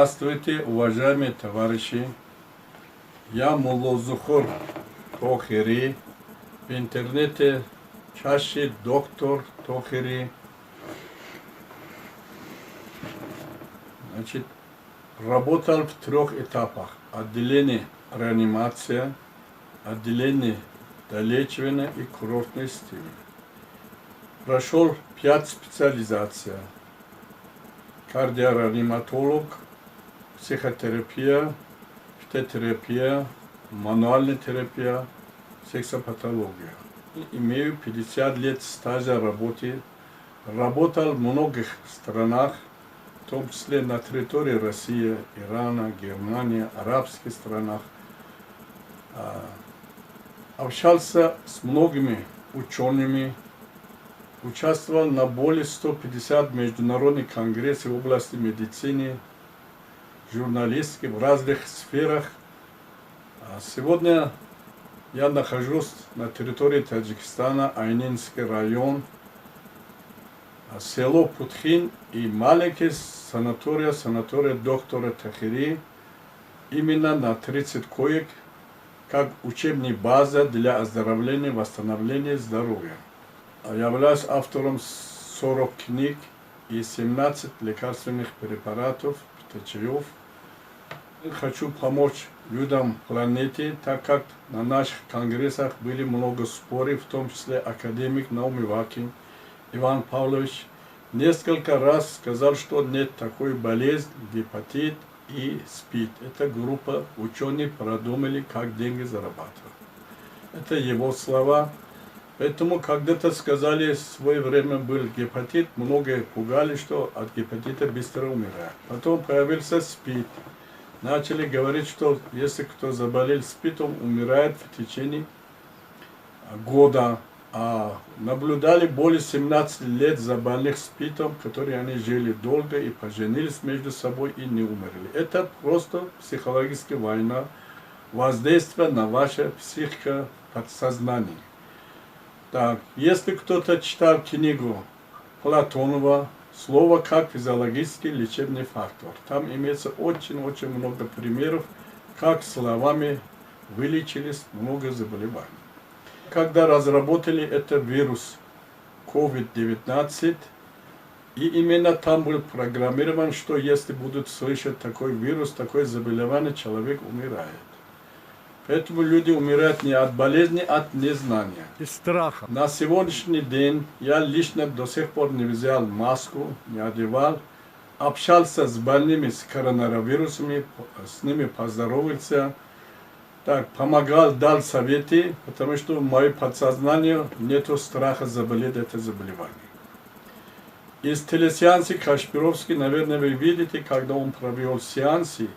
Здравствуйте, уважаемые товарищи. Я Муллозухор Тохири. В интернете чаще доктор Тохири. Значит, работал в 3 этапах. Отделение реанимация, отделение долечивания и курортной стили. Прошел 5 специализаций. Кардиореаниматолог, психотерапия, фитотерапия, мануальная терапия, сексопатология. Имею 50 лет стажа работы. Работал в многих странах, в том числе на территории России, Ирана, Германии, арабских странах. Общался с многими учеными, участвовал на более 150 международных конгрессов в области медицины, журналистики в разных сферах. Сегодня я нахожусь на территории Таджикистана, Айнинский район, село Путхин и маленький санаторий доктора Тохири, именно на 30 коек, как учебная база для оздоровления и восстановления здоровья. Являюсь автором 40 книг и 17 лекарственных препаратов, чаев. Хочу помочь людям планете, так как на наших конгрессах были много споров, в том числе академик Наум Ивакин Иван Павлович несколько раз сказал, что нет такой болезни, гепатит и СПИД. Эта группа ученых продумали, как деньги зарабатывать. Это его слова. Поэтому когда-то сказали, в свое время был гепатит, многие пугали, что от гепатита быстро умирают. Потом появился СПИД. Начали говорить, что если кто заболел СПИДом, умирает в течение года. А наблюдали более 17 лет за больных СПИДом, которые они жили долго и поженились между собой и не умерли. Это просто психологическая война, воздействие на ваше психоподсознание. Так, если кто-то читал книгу Платонова «Слово как физиологический лечебный фактор», там имеется очень-очень много примеров, как словами вылечились много заболеваний. Когда разработали этот вирус COVID-19, и именно там был программирован, что если будут слышать такой вирус, такое заболевание, человек умирает. Поэтому люди умирают не от болезни, а от незнания. Из страха. На сегодняшний день я лично до сих пор не взял маску, не одевал. Общался с больными с коронавирусами, с ними поздоровался. Так, помогал, дал советы, потому что в моем подсознании нет страха заболеть это заболевание. Из телесеанса Кашпировский, наверное, вы видите, когда он провел сеансы,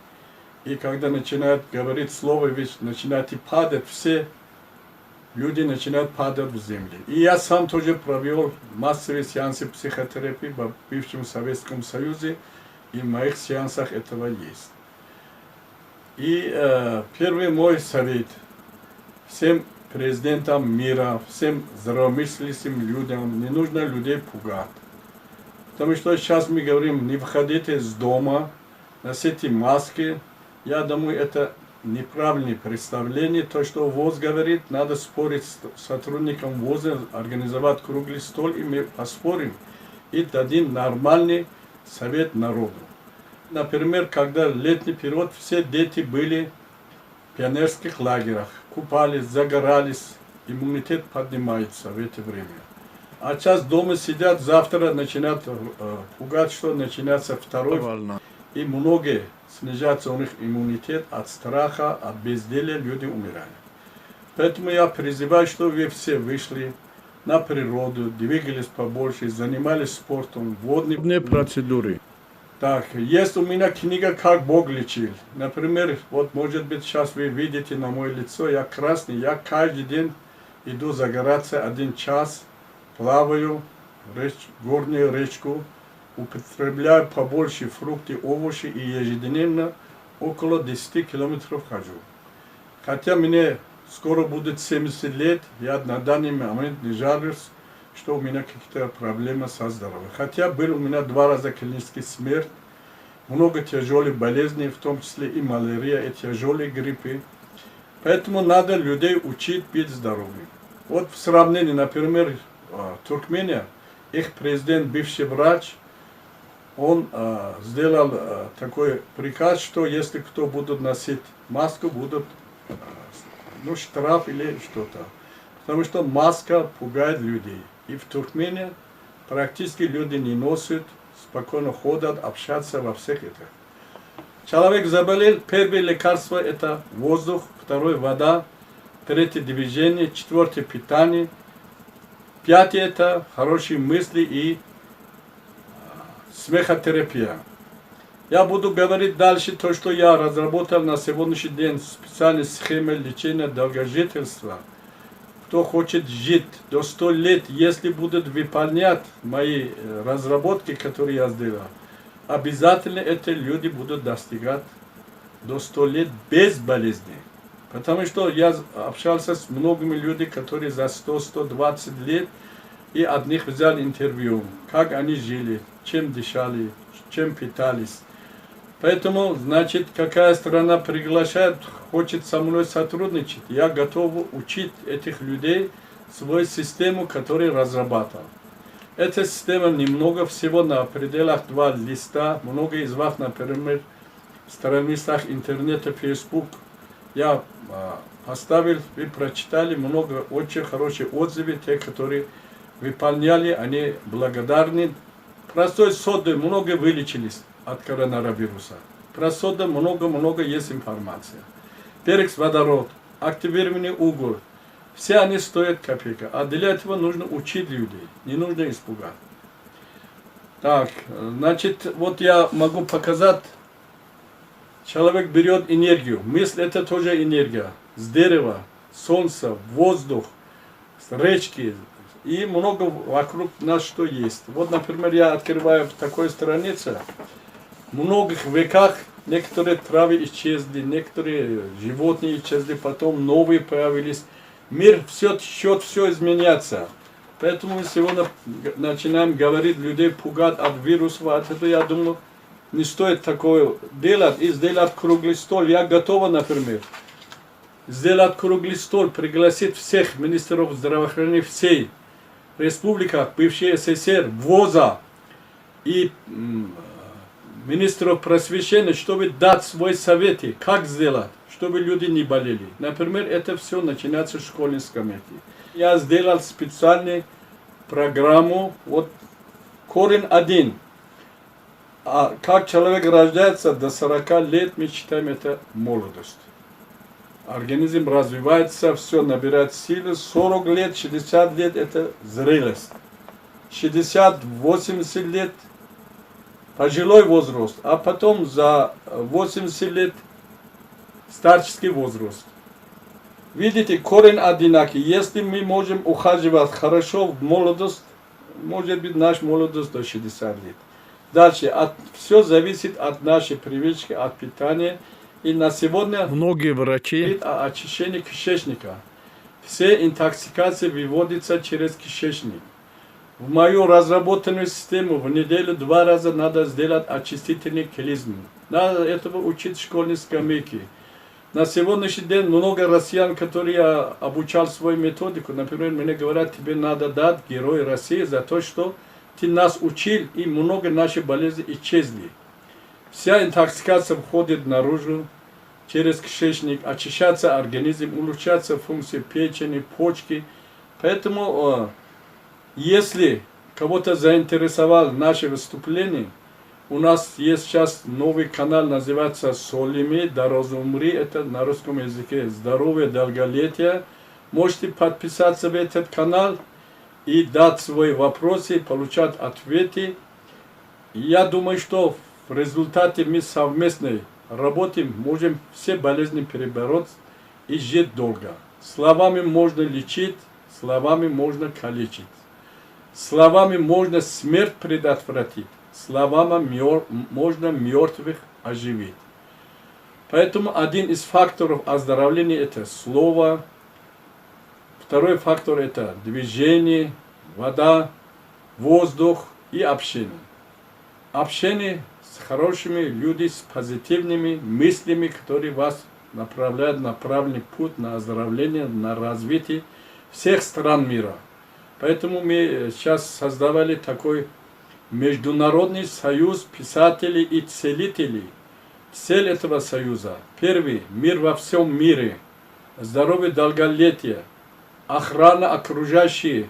и когда начинает говорить слово, ведь начинает падать, все люди начинают падать в землю. И я сам тоже провел массовые сеансы психотерапии в бывшем Советском Союзе, и в моих сеансах этого есть. И первый мой совет всем президентам мира, всем здравомыслящим людям, не нужно людей пугать. Потому что сейчас мы говорим, не выходите из дома, носите маски. Я думаю, это неправильное представление. То, что ВОЗ говорит, надо спорить с сотрудником ВОЗа, организовать круглый стол, и мы поспорим и дадим нормальный совет народу. Например, когда летний период, все дети были в пионерских лагерях, купались, загорались, иммунитет поднимается в это время. А сейчас дома сидят, завтра начинают пугать, что начинается второй волна. И многие снижается у них иммунитет от страха, от безделия, люди умирают. Поэтому я призываю, что вы все вышли на природу, двигались побольше, занимались спортом, водные процедуры. Так, есть у меня книга «Как Бог лечил». Например, вот может быть сейчас вы видите на мое лицо, я красный, я каждый день иду загораться 1 час, плаваю в горную речку, употребляю побольше фрукты, овощи и ежедневно около 10 километров хожу. Хотя мне скоро будет 70 лет, я на данный момент не жалуюсь, что у меня какие-то проблемы со здоровьем. Хотя был у меня 2 раза клиническая смерть, много тяжелых болезней, в том числе и малярия, и тяжелые гриппы. Поэтому надо людей учить быть здоровыми. Вот в сравнении, например, Туркмения, их президент, бывший врач, он сделал такой приказ, что если кто будет носить маску, будут штраф или что-то. Потому что маска пугает людей. И в Туркмении практически люди не носят, спокойно ходят, общаются во всех этих. Человек заболел, первое лекарство это воздух, второе вода, третье движение, четвертое питание, пятое это хорошие мысли и смехотерапия. Я буду говорить дальше то, что я разработал на сегодняшний день специальной схемы лечения долгожительства. Кто хочет жить до 100 лет, если будет выполнять мои разработки, которые я сделал, обязательно эти люди будут достигать до 100 лет без болезней. Потому что я общался с многими людьми, которые за 100-120 лет, и от них взял интервью, как они жили, чем дышали, чем питались. Поэтому, значит, какая страна приглашает, хочет со мной сотрудничать, я готов учить этих людей свою систему, которую разрабатывал. Эта система немного всего на пределах 2 листа. Много из вас, например, в страницах интернета, Facebook, я поставил, вы прочитали много очень хороших отзывов, те, которые выполняли, они благодарны. Простой содой много вылечились от коронавируса. Про соду много есть информация. Перекс водород, активированный уголь, все они стоят копейка. А для этого нужно учить людей, не нужно испугать. Так, значит, вот я могу показать. Человек берет энергию. Мысль это тоже энергия. С дерева, солнца, воздух, с речки. И много вокруг нас что есть. Вот, например, я открываю в такой странице. В многих веках некоторые травы исчезли, некоторые животные исчезли, потом новые появились. Мир все течет, все изменяется. Поэтому мы сегодня начинаем говорить, людей пугать от вирусов, от этого, я думаю, не стоит такое делать и сделать круглый стол. Я готова, например, сделать круглый стол, пригласить всех министров здравоохранения всей республиках, бывшей СССР, ВОЗа и министров просвещения, чтобы дать свои советы, как сделать, чтобы люди не болели. Например, это все начинается с школьной скамейки. Я сделал специальную программу, вот корень один. А как человек рождается до 40 лет, мы считаем это молодость. Организм развивается, все набирает силы. 40 лет, 60 лет это зрелость. 60-80 лет пожилой возраст, а потом за 80 лет старческий возраст. Видите, корень одинакий. Если мы можем ухаживать хорошо в молодость, может быть наша молодость до 60 лет. Дальше, все зависит от нашей привычки, от питания. И на сегодня многие врачи говорят о очищении кишечника. Все интоксикации выводятся через кишечник. В мою разработанную систему в неделю 2 раза надо сделать очистительный клизму. Надо этого учить в школьной скамейке. На сегодняшний день много россиян, которые я обучал свою методику, например, мне говорят, тебе надо дать Герой России за то, что ты нас учил, и много наших болезней исчезли. Вся интоксикация входит наружу, через кишечник, очищается организм, улучшается функция печени, почки. Поэтому, если кого-то заинтересовало наше выступление, у нас есть сейчас новый канал, называется «Солими, да разумри», это на русском языке «Здоровье, долголетие». Можете подписаться в этот канал и дать свои вопросы, получать ответы. Я думаю, что в результате мы совместной работы можем все болезни перебороть и жить долго. Словами можно лечить, словами можно калечить. Словами можно смерть предотвратить, словами можно мертвых оживить. Поэтому один из факторов оздоровления это слово. Второй фактор это движение, вода, воздух и общение. Общение с хорошими людьми, с позитивными мыслями, которые вас направляют на правильный путь, на оздоровление, на развитие всех стран мира. Поэтому мы сейчас создавали такой Международный союз писателей и целителей. Цель этого союза – первый – мир во всем мире, здоровье, долголетие, охрана окружающей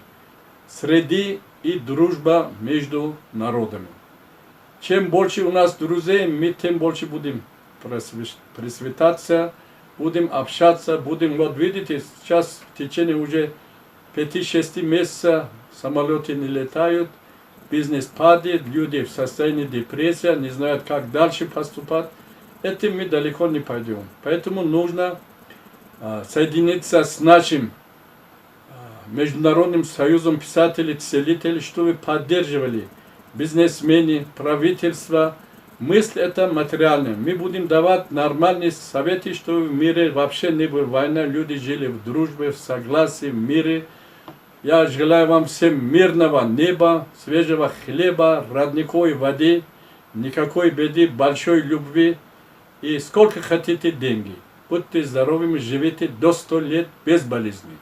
среды и дружба между народами. Чем больше у нас друзей, мы тем больше будем просветаться, будем общаться, будем, вот видите, сейчас в течение уже 5-6 месяцев самолеты не летают, бизнес падает, люди в состоянии депрессии, не знают, как дальше поступать. Этим мы далеко не пойдем. Поэтому нужно соединиться с нашим Международным союзом писателей и целителей, чтобы поддерживали бизнесмены, правительство. Мысль это материальная. Мы будем давать нормальные советы, чтобы в мире вообще не было войны, люди жили в дружбе, в согласии, в мире. Я желаю вам всем мирного неба, свежего хлеба, родниковой воды, никакой беды, большой любви и сколько хотите деньги. Будьте здоровыми, живите до 100 лет без болезней.